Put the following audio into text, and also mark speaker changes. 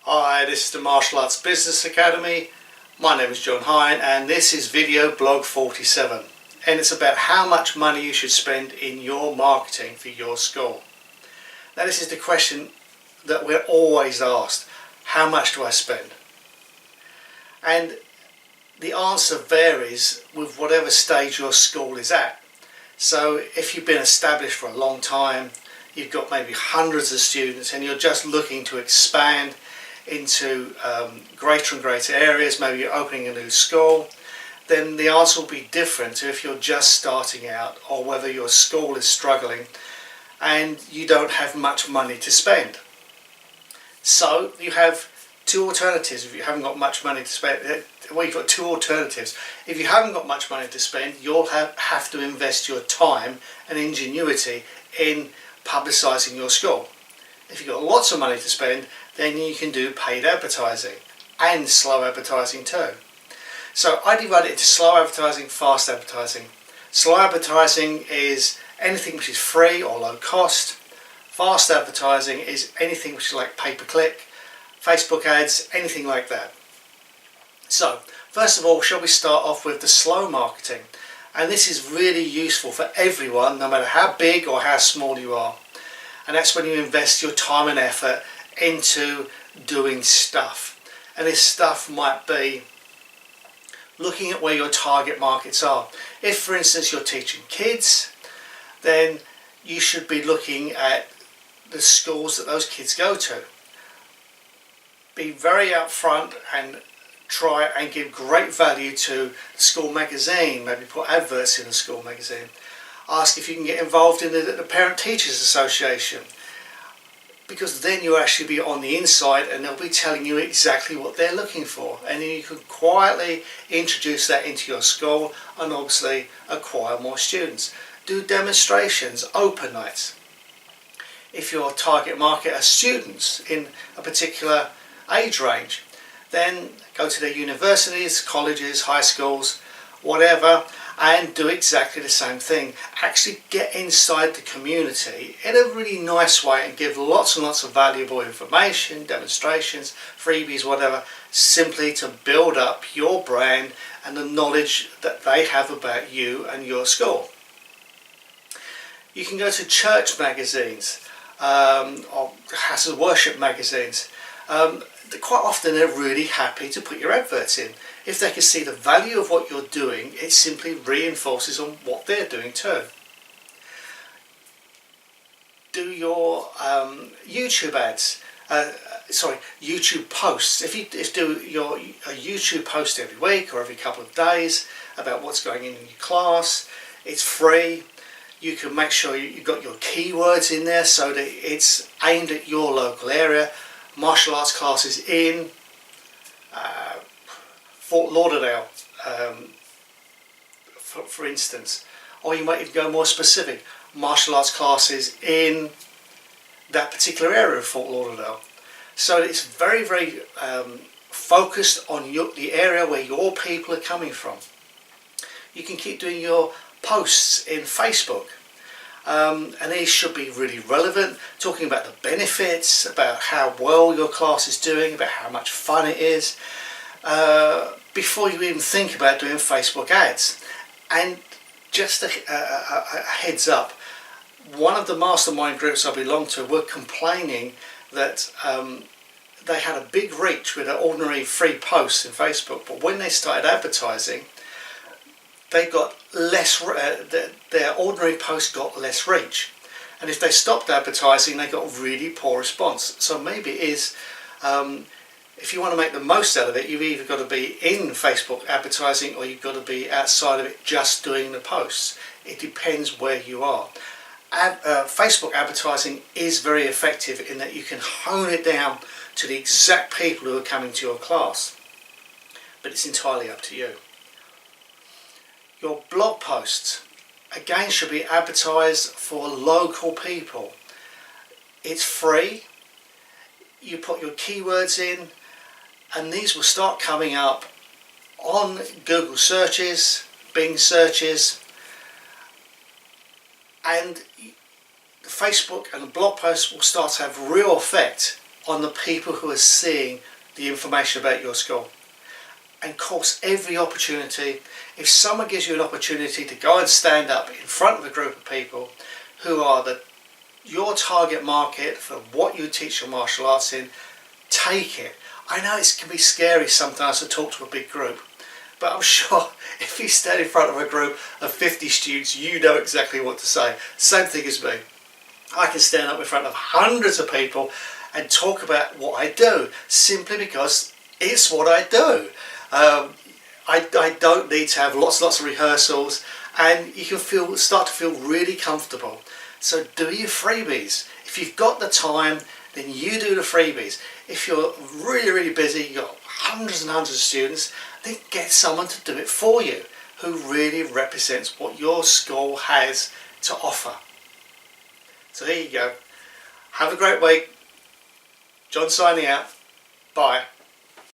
Speaker 1: Hi, this is the Martial Arts Business Academy. My name is John Hine and this is video blog 47, and it's about how much money you should spend in your marketing for your school. Now this is the question that we're always asked: how much do I spend? And the answer varies with whatever stage your school is at. So if you've been established for a long time, you've got maybe hundreds of students and you're just looking to expand into greater and greater areas, maybe you're opening a new school, then the answer will be different to if you're just starting out or whether your school is struggling and you don't have much money to spend. So you have two alternatives. If you haven't got much money to spend, well, you've got two alternatives. If you haven't got much money to spend, you'll have to invest your time and ingenuity in publicising your school. If you've got lots of money to spend, then you can do paid advertising and slow advertising too. So I divide it into slow advertising, fast advertising. Slow advertising is anything which is free or low cost. Fast advertising is anything which is like pay-per-click, Facebook ads, anything like that. So first of all, shall we start off with the slow marketing? And this is really useful for everyone, no matter how big or how small you are. And that's when you invest your time and effort into doing stuff. And this stuff might be looking at where your target markets are. If, for instance, you're teaching kids, then you should be looking at the schools that those kids go to. Be very upfront and try and give great value to the school magazine. Maybe put adverts in the school magazine. Ask if you can get involved in the Parent Teachers Association, because then you'll actually be on the inside and they'll be telling you exactly what they're looking for, and then you can quietly introduce that into your school and obviously acquire more students. Do demonstrations, open nights. If your target market are students in a particular age range, then go to their universities, colleges, high schools, whatever, and do exactly the same thing. Actually get inside the community in a really nice way and give lots and lots of valuable information, demonstrations, freebies, whatever, simply to build up your brand and the knowledge that they have about you and your school. You can go to church magazines or house of worship magazines. Quite often they're really happy to put your adverts in. If they can see the value of what you're doing, it simply reinforces on what they're doing too. Do your YouTube ads, YouTube posts. If you do a YouTube post every week or every couple of days about what's going in your class, it's free. You can make sure you've got your keywords in there so that it's aimed at your local area. Martial arts classes in Fort Lauderdale, for instance, or you might even go more specific, martial arts classes in that particular area of Fort Lauderdale. So it's very, very focused on the area where your people are coming from. You can keep doing your posts in Facebook. And these should be really relevant, talking about the benefits, about how well your class is doing, about how much fun it is, before you even think about doing Facebook ads. And just a heads up, one of the mastermind groups I belong to were complaining that they had a big reach with an ordinary free post in Facebook, but when they started advertising, they got less, their ordinary post got less reach, and if they stopped advertising they got really poor response. So maybe it is, if you want to make the most out of it, you've either got to be in Facebook advertising or you've got to be outside of it just doing the posts. It depends where you are. Facebook advertising is very effective in that you can hone it down to the exact people who are coming to your class, but it's entirely up to you. Your blog posts, again, should be advertised for local people. It's free. You put your keywords in and these will start coming up on Google searches, Bing searches, and Facebook and the blog posts will start to have real effect on the people who are seeing the information about your school. And of course, every opportunity, if someone gives you an opportunity to go and stand up in front of a group of people who are your target market for what you teach your martial arts in, take it. I know it can be scary sometimes to talk to a big group, but I'm sure if you stand in front of a group of 50 students, you know exactly what to say. Same thing as me. I can stand up in front of hundreds of people and talk about what I do, simply because it's what I do. I don't need to have lots and lots of rehearsals, and you can start to feel really comfortable. So do your freebies. If you've got the time, then you do the freebies. If you're really busy, you've got hundreds and hundreds of students, then get someone to do it for you who really represents what your school has to offer. So there you go. Have a great week. John signing out. Bye.